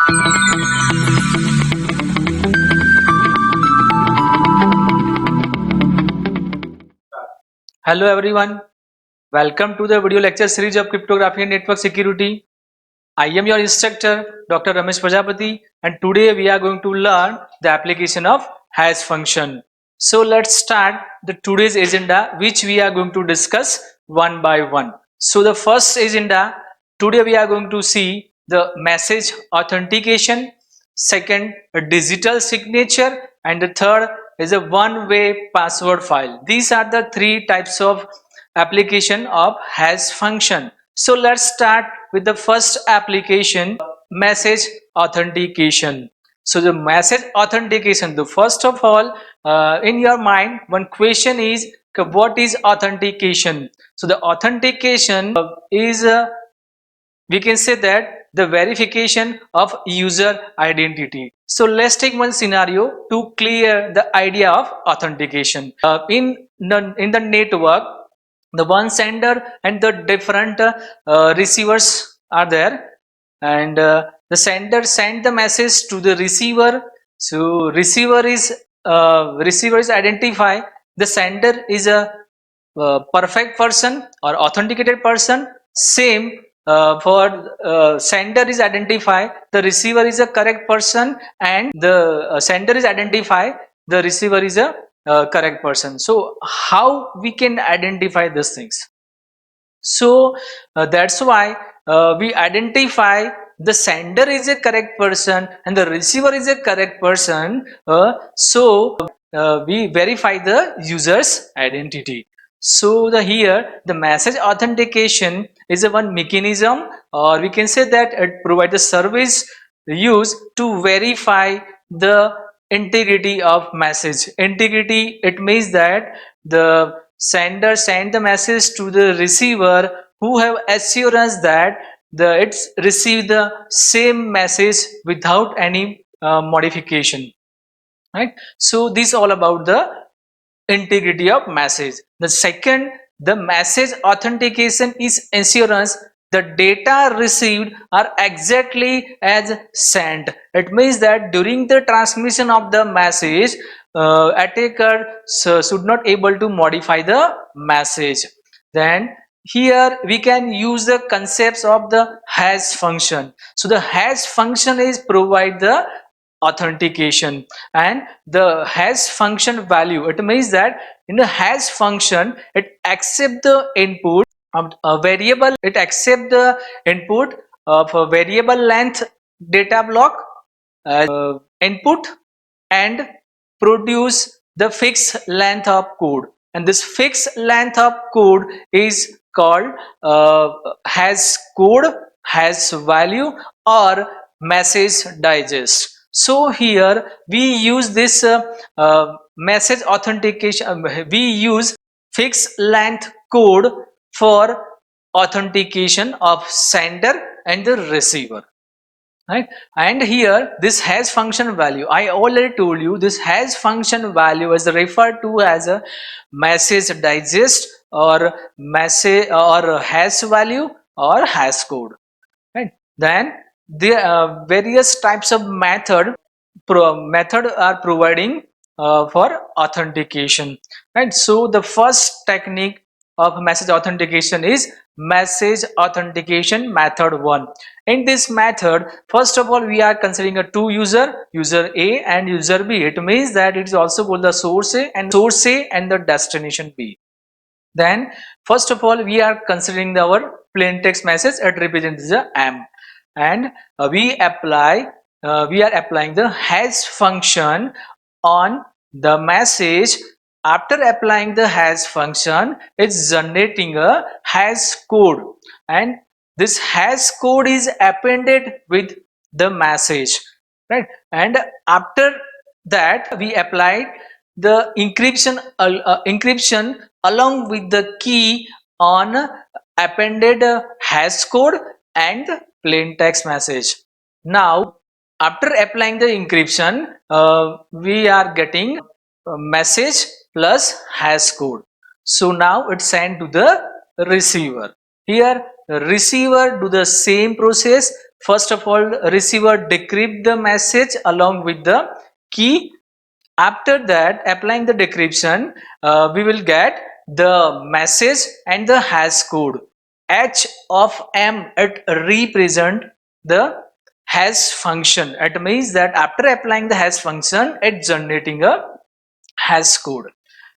Hello everyone, welcome to the video lecture series of cryptography and network security. I am your instructor Dr. Ramesh Prajapati, and today we are going to learn the application of hash function. So let's start the today's agenda, which we are going to discuss one by one. So the first agenda, today we are going to see the message authentication, second a digital signature, and the third is a one-way password file. These are the three types of application of hash function. So let's start with the first application, message authentication. So the message authentication, the first of all, in your mind one question is, what is authentication? So the authentication is we can say that the verification of user identity. So let's take one scenario to clear the idea of authentication. In the network, the one sender and the different receivers are there, and the sender send the message to the receiver. So receiver is identify the sender is a perfect person or authenticated person. Same for sender is identify the receiver is a correct person, and the sender is identify the receiver is a correct person. So how we can identify these things? So that's why we identify the sender is a correct person and the receiver is a correct person. So we verify the user's identity. So here the message authentication is a one mechanism, or we can say that it provides a service used to verify the integrity of message. Integrity, it means that the sender send the message to the receiver who have assurance that it's received the same message without any modification, right? So this all about the integrity of message. The second, the message authentication is assurance the data received are exactly as sent. It means that during the transmission of the message, attacker should not able to modify the message. Then here we can use the concepts of the hash function. So the hash function is provide the authentication, and the hash function value, it means that in the hash function it accept the input of a variable, it accept the input of a variable length data block input, and produce the fixed length of code, and this fixed length of code is called hash code, hash value, or message digest. So here we use this message authentication, we use fixed length code for authentication of sender and the receiver, right? And here this hash function value, I already told you, this hash function value is referred to as a message digest or message or hash value or hash code, right? Then the various types of method are providing for authentication, right? So the first technique of message authentication is message authentication method 1. In this method, first of all, we are considering a two user A and user B. It means that it is also called the source A and the destination B. Then first of all, we are considering our plain text message, it represents the M, and we are applying the hash function on the message. After applying the hash function, it's generating a hash code, and this hash code is appended with the message, right? And after that we applied the encryption along with the key on appended hash code and plain text message. Now after applying the encryption, we are getting a message plus hash code. So now it's sent to the receiver. Here receiver do the same process, first of all receiver decrypt the message along with the key. After that, applying the decryption, we will get the message and the hash code. H of M, it represent the hash function. It means that after applying the hash function, it's generating a hash code.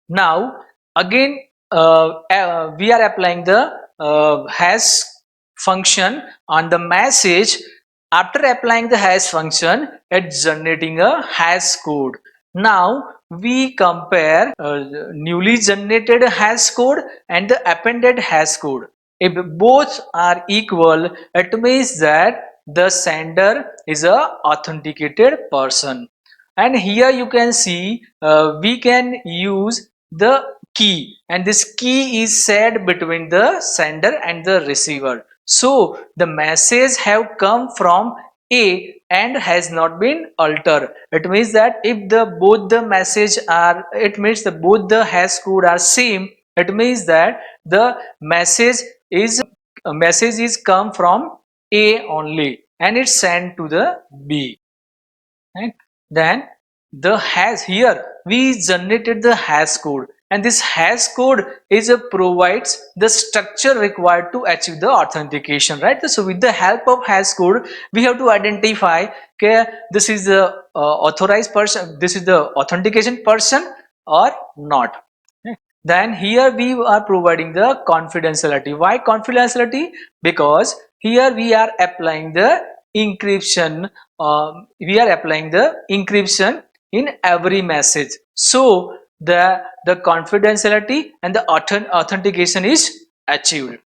Now again, we are applying the hash function on the message. After applying the hash function, it's generating a hash code. Now we compare newly generated hash code and the appended hash code. If both are equal, it means that the sender is a authenticated person. And here you can see we can use the key, and this key is shared between the sender and the receiver. So the message have come from A and has not been altered. It means that if the both the message are, it means that both the hash code are same, it means that the message is come from A only and it's sent to the B. Right? Then the hash, here we generated the hash code, and this hash code is provides the structure required to achieve the authentication, right? So with the help of hash code we have to identify, okay, this is the authorized person, this is the authentication person or not. Okay. Then here we are providing the confidentiality. Why confidentiality? Because here we are applying the encryption, in every message. So the confidentiality and the authentication is achieved.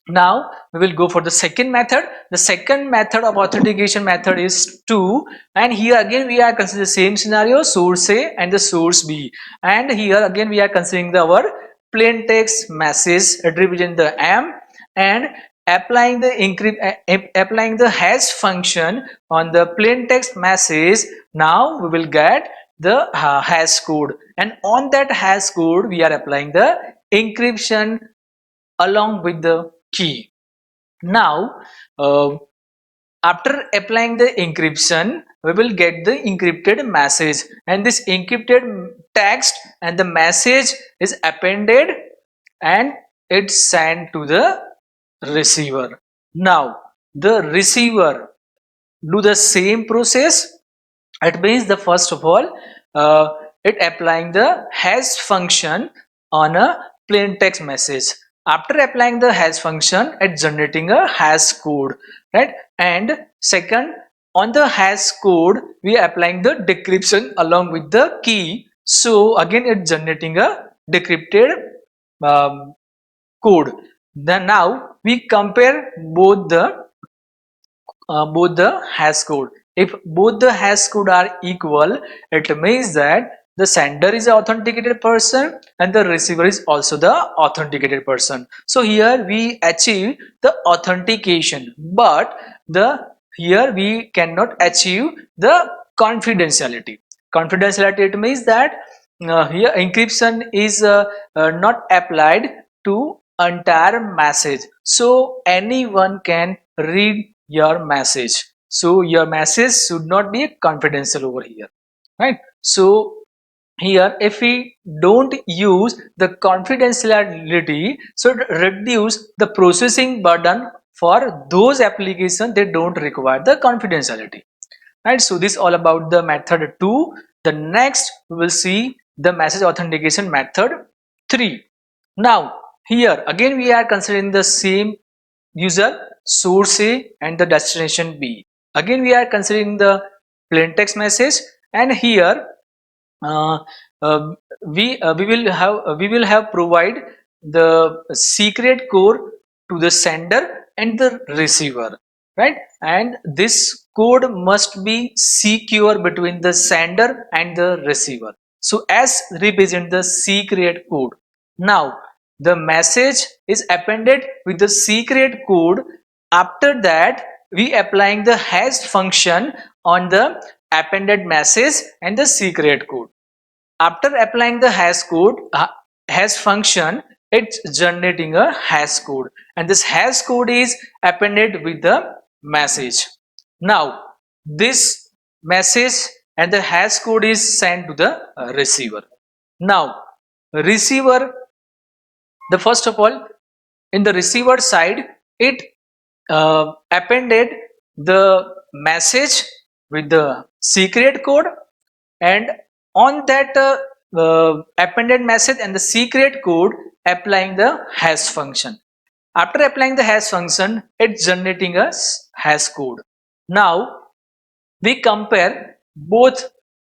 Now we will go for the second method. The second method of authentication method is 2, and here again we are considering the same scenario, source A and the source B, and here again we are considering our plain text message represent the M, and applying the hash function on the plain text message. Now we will get the hash code, and on that hash code we are applying the encryption along with the key. Now after applying the encryption, we will get the encrypted message, and this encrypted text and the message is appended and it's sent to the receiver. Now the receiver do the same process. It means the first of all it applying the hash function on a plain text message. After applying the hash function, it's generating a hash code, right? And second, on the hash code we are applying the decryption along with the key. So again it's generating a decrypted um, code. Then now we compare both the hash code. If both the hash code are equal, it means that the sender is an authenticated person and the receiver is also the authenticated person. So here we achieve the authentication, but here we cannot achieve the confidentiality. Confidentiality, it means that here encryption is not applied to entire message, so anyone can read your message. So your message should not be confidential over here, right? So here if we don't use the confidentiality, so it reduce the processing burden for those applications they don't require the confidentiality, right? So this all about the method 2. The next we will see the message authentication method 3. Now here again we are considering the same user, source A and the destination B. Again we are considering the plain text message, and here uh, we will have provide the secret code to the sender and the receiver, right? And this code must be secure between the sender and the receiver. So S represent the secret code. Now the message is appended with the secret code. After that we applying the hash function on the appended message and the secret code. After applying the hash function, it's generating a hash code, and this hash code is appended with the message. Now this message and the hash code is sent to the receiver. Now receiver, the first of all, in the receiver side, it appended the message with the secret code, and on that appended message and the secret code applying the hash function. After applying the hash function, it's generating a hash code. Now we compare both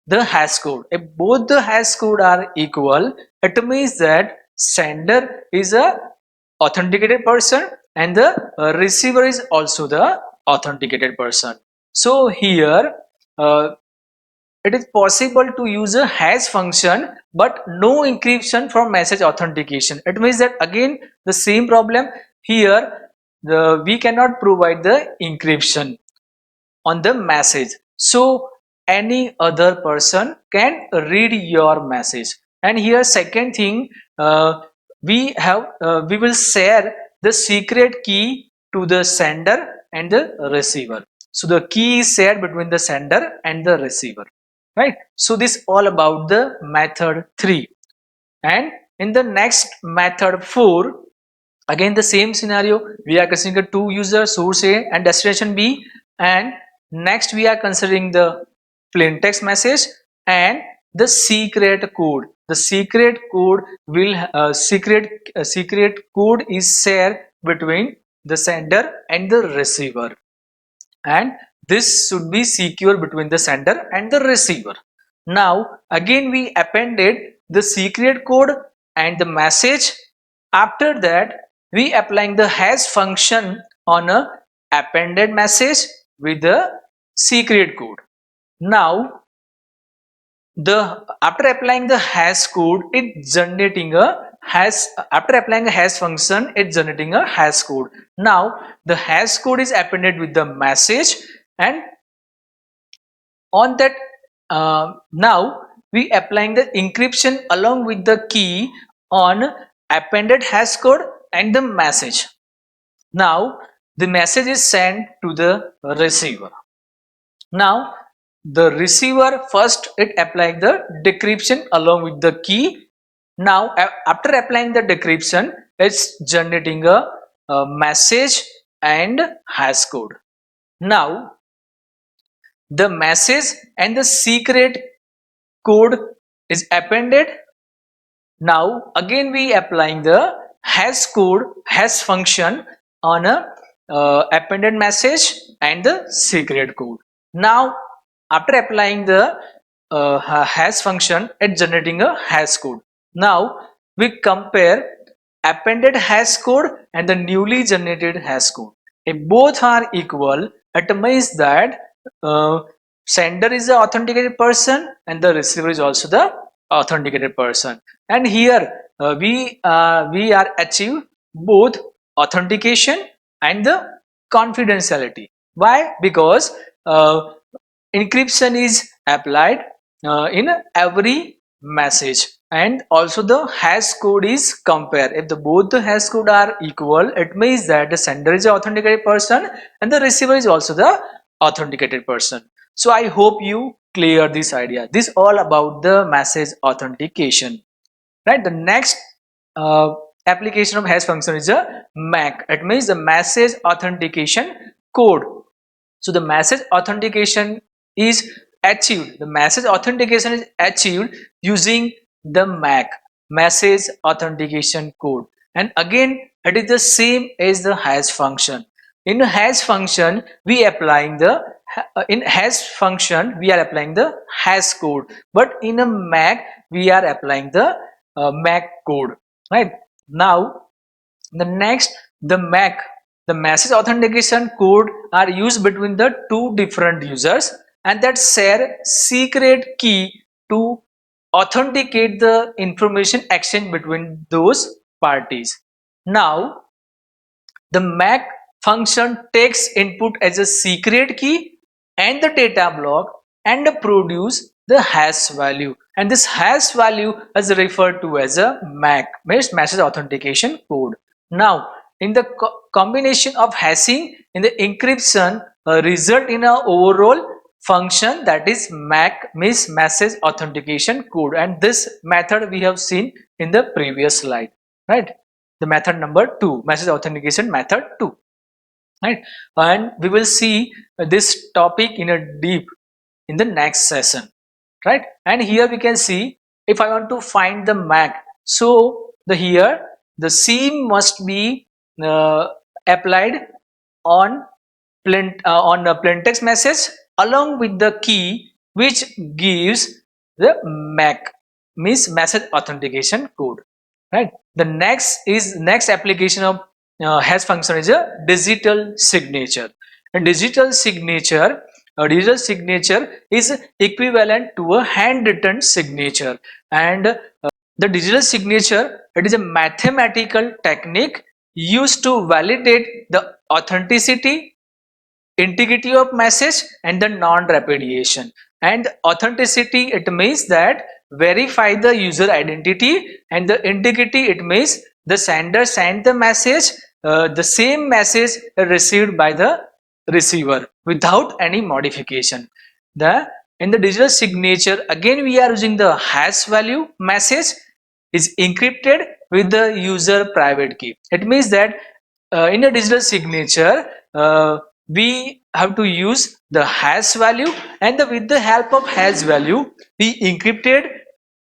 the hash code. If both the hash code are equal, it means that sender is a authenticated person and the receiver is also the authenticated person. So here it is possible to use a hash function but no encryption for message authentication. It means that again the same problem here, we cannot provide the encryption on the message, so any other person can read your message. And here second thing, we will share the secret key to the sender and the receiver. So the key is shared between the sender and the receiver, right? So this all about the method 3. And in the next method 4, again the same scenario, we are considering two users, source A and destination B, and next we are considering the plain text message and the secret code. The secret code will secret code is shared between the sender and the receiver, and this should be secure between the sender and the receiver. Now again we appended the secret code and the message. After that we applying the hash function on a appended message with the secret code. Now the after applying the hash code, it generating a hash. After applying a hash function, it generating a hash code. Now the hash code is appended with the message, and on that now we applying the encryption along with the key on appended hash code and the message. Now the message is sent to the receiver. Now the receiver first it applying the decryption along with the key. Now after applying the decryption, it's generating a message and hash code. Now the message and the secret code is appended. Now again we applying the hash code hash function on a appended message and the secret code. Now after applying the hash function, it's generating a hash code. Now we compare appended hash code and the newly generated hash code. If both are equal, it means that sender is the authenticated person and the receiver is also the authenticated person. And here we are achieve both authentication and the confidentiality. Why? Because encryption is applied in every message, and also the hash code is compared. If the both the hash code are equal, it means that the sender is the authenticated person and the receiver is also the authenticated person. So I hope you clear this idea. This all about the message authentication, right? The next application of hash function is a MAC. It means the message authentication code. So the message authentication is achieved. The message authentication is achieved using the MAC, message authentication code. And again, it is the same as the hash function. In hash function, we applying the in hash function we are applying the hash code, but in a MAC we are applying the MAC code. Right now, the next the MAC, the message authentication code are used between the two different users and that share secret key to authenticate the information exchange between those parties. Now the MAC function takes input as a secret key and the data block and produce the hash value, and this hash value is referred to as a MAC, means message authentication code. Now in the combination of hashing in the encryption result in a overall function that is MAC, means message authentication code, and this method we have seen in the previous slide, right? The method number 2, message authentication method 2, right? And we will see this topic in a deep in the next session, right? And here we can see, if I want to find the MAC, so the here the seam must be applied on on a plain text message along with the key which gives the MAC, means message authentication code, right? The next application of hash function is a digital signature. And digital signature is equivalent to a handwritten signature, and the digital signature, it is a mathematical technique used to validate the authenticity, integrity of message and the non-repudiation. And authenticity, it means that verify the user identity, and the integrity, it means the sender sent the message, the same message received by the receiver without any modification. The in the digital signature, again we are using the hash value. Message is encrypted with the user private key. It means that in a digital signature, we have to use the hash value, and with the help of hash value we encrypted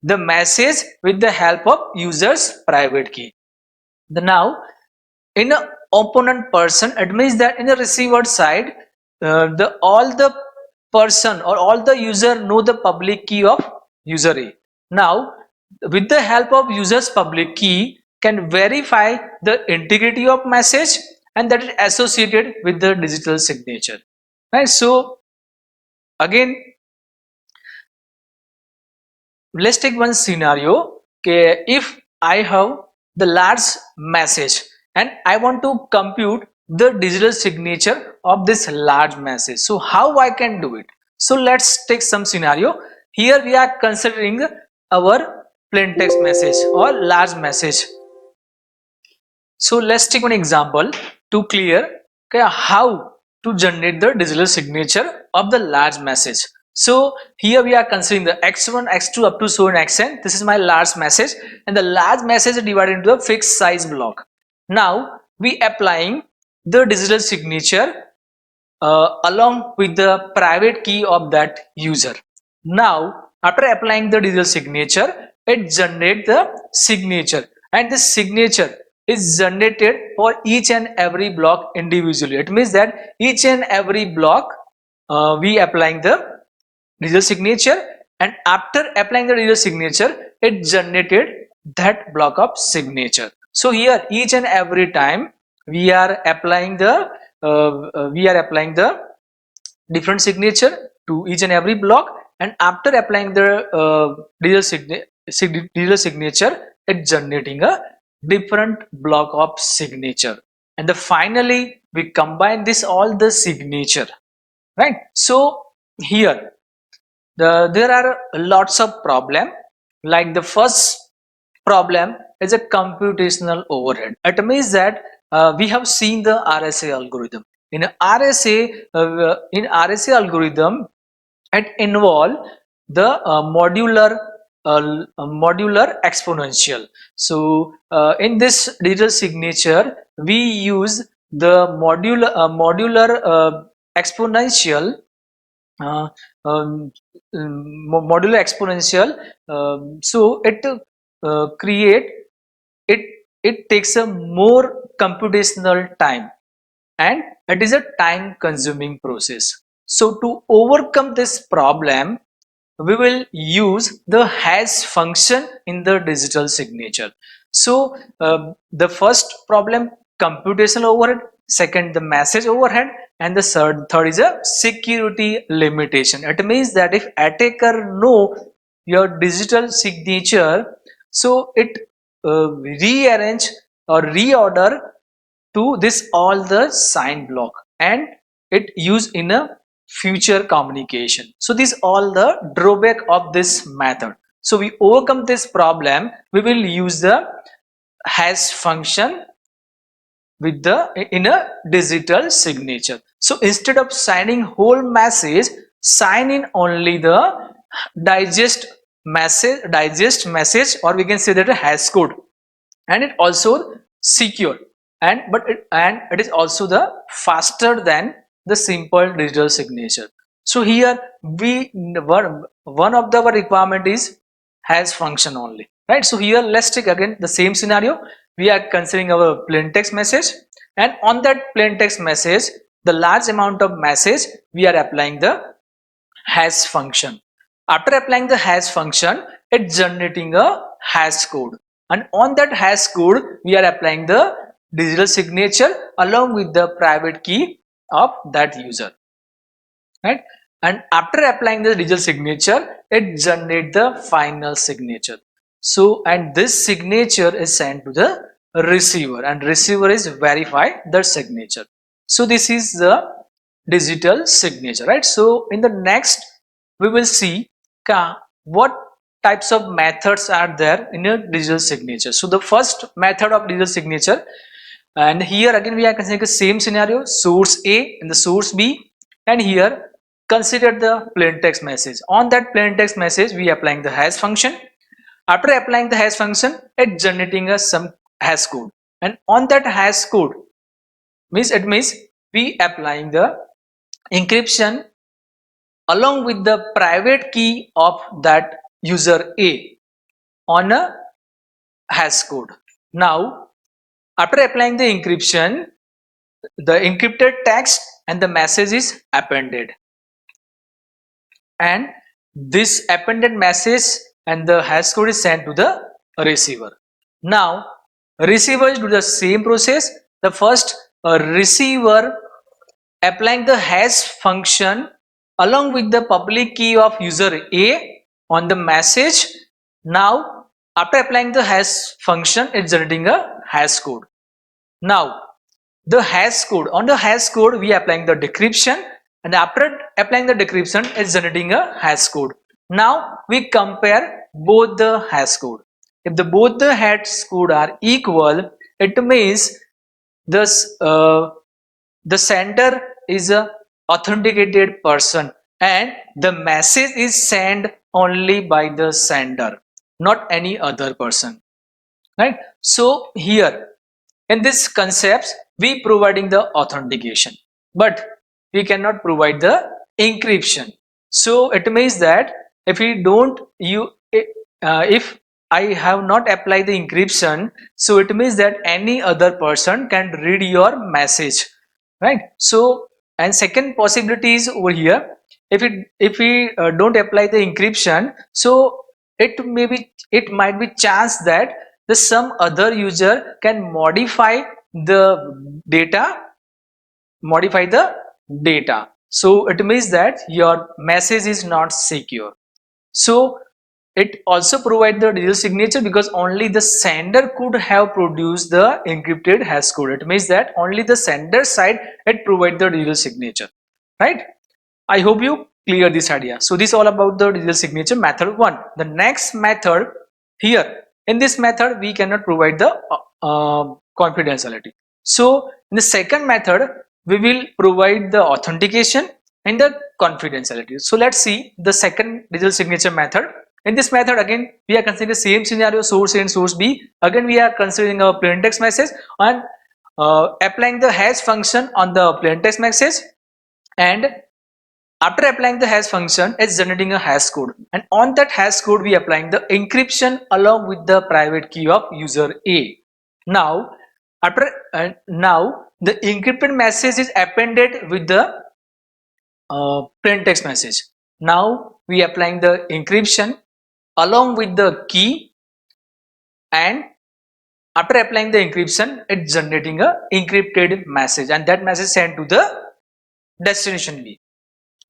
the message with the help of user's private key. Now in a opponent person, it means that in the receiver side, the all the person or all the user know the public key of user A. Now with the help of user's public key can verify the integrity of message, and that is associated with the digital signature, right? So again, let's take one scenario. Okay, if I have the large message and I want to compute the digital signature of this large message, so how I can do it? So let's take some scenario. Here we are considering our plain text message or large message. So let's take one example to clear, okay, how to generate the digital signature of the large message. So here we are considering the x1, x2 up to so on xn. This is my large message, and the large message is divided into a fixed size block. Now we applying the digital signature along with the private key of that user. Now after applying the digital signature, it generates the signature, and this signature is generated for each and every block individually. It means that each and every block we applying the digital signature, and after applying the digital signature it generated that block of signature. So here each and every time we are applying the different signature to each and every block, and after applying the digital signature, it generating a different block of signature, and finally we combine this all the signature, right? So here there are lots of problem. Like the first problem is a computational overhead. It means that we have seen the RSA algorithm. In RSA algorithm, it involve the modular exponential. So in this digital signature we use the modular exponential uh, um, modular exponential. So it create it it takes a more computational time, and it is a time consuming process. So to overcome this problem, we will use the hash function in the digital signature. So the first problem, computational overhead; second, the message overhead; and the third is a security limitation. It means that if attacker know your digital signature, so it rearrange or reorder to this all the sign block, and it use in a future communication. So these all the drawback of this method. So we overcome this problem, we will use the hash function with the in a digital signature. So instead of signing whole message, sign in only the digest message, or we can say that a hash code, and it also secure, and it is also the faster than the simple digital signature. So here we one of the requirement is has function only, right? So here let's take again the same scenario. We are considering our plain text message, and on that plain text message, the large amount of message, we are applying the hash function. After applying the hash function, it's generating a hash code, and on that hash code we are applying the digital signature along with the private key of that user, right? And after applying the digital signature, it generates the final signature. So, and this signature is sent to the receiver, and receiver is verify the signature. So this is the digital signature, right? So in the next we will see what types of methods are there in a digital signature. So the first method of digital signature, and here again we are considering the same scenario, source A and the source B, and here consider the plain text message. On that plain text message we are applying the hash function. After applying the hash function, it's generating us some hash code, and on that hash code means we applying the encryption along with the private key of that user A on a hash code. Now after applying the encryption, the encrypted text and the message is appended, and this appended message and the hash code is sent to the receiver. Now receivers do the same process. The first receiver applying the hash function along with the public key of user A on the message. Now after applying the hash function, it's generating a hash code. Now the hash code, on the hash code we are applying the decryption, and after applying the decryption, it's generating a hash code. Now we compare both the hash code. If both the hash code are equal, it means this the sender is a authenticated person, and the message is sent only by the sender, not any other person, right? So here in this concepts we providing the authentication, but we cannot provide the encryption. So it means that if we don't you if I have not applied the encryption, so it means that any other person can read your message, right? So, and second possibility is over here, if we don't apply the encryption, so it might be chance that the some other user can the data modify the data. So it means that your message is not secure. So it also provides the digital signature because only the sender could have produced the encrypted hash code. It means that only the sender side it provides the digital signature, right? I hope you clear this idea. So this is all about the digital signature method 1. The next method here, in this method we cannot provide the confidentiality. So in the second method we will provide the authentication and the confidentiality. So let's see the second digital signature method. In this method again we are considering the same scenario, source A and source B. Again we are considering a plain text message and applying the hash function on the plain text message, and after applying the hash function, it's generating a hash code, and on that hash code we applying the encryption along with the private key of user A. Now now the encrypted message is appended with the plain text message. Now we applying the encryption along with the key, and after applying the encryption, it's generating a encrypted message, and that message sent to the destination B.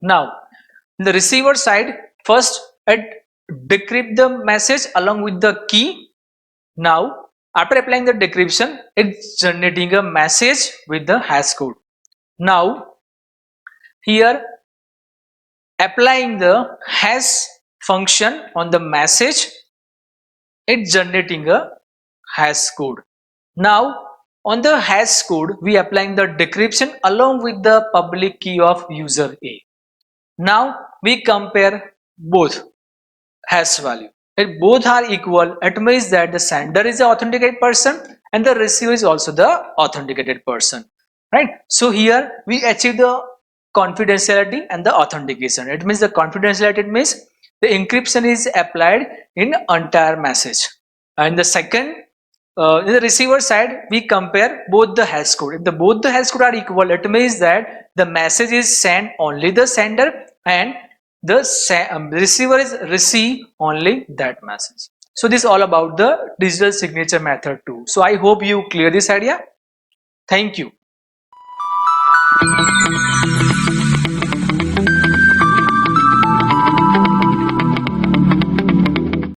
Now in the receiver side, first it decrypt the message along with the key. Now after applying the decryption, it's generating a message with the hash code. Now here applying the hash function on the message, it's generating a hash code. Now on the hash code, we applying the decryption along with the public key of user A. Now we compare both hash value. If both are equal, it means that the sender is the authenticated person and the receiver is also the authenticated person, right? So here we achieve the confidentiality and the authentication. It means the confidentiality means the encryption is applied in entire message. And the second, in the receiver side, we compare both the hash code. If both the hash code are equal, it means that the message is sent only the sender and the receiver is receive only that message. So this is all about the digital signature method too. So I hope you clear this idea. Thank you.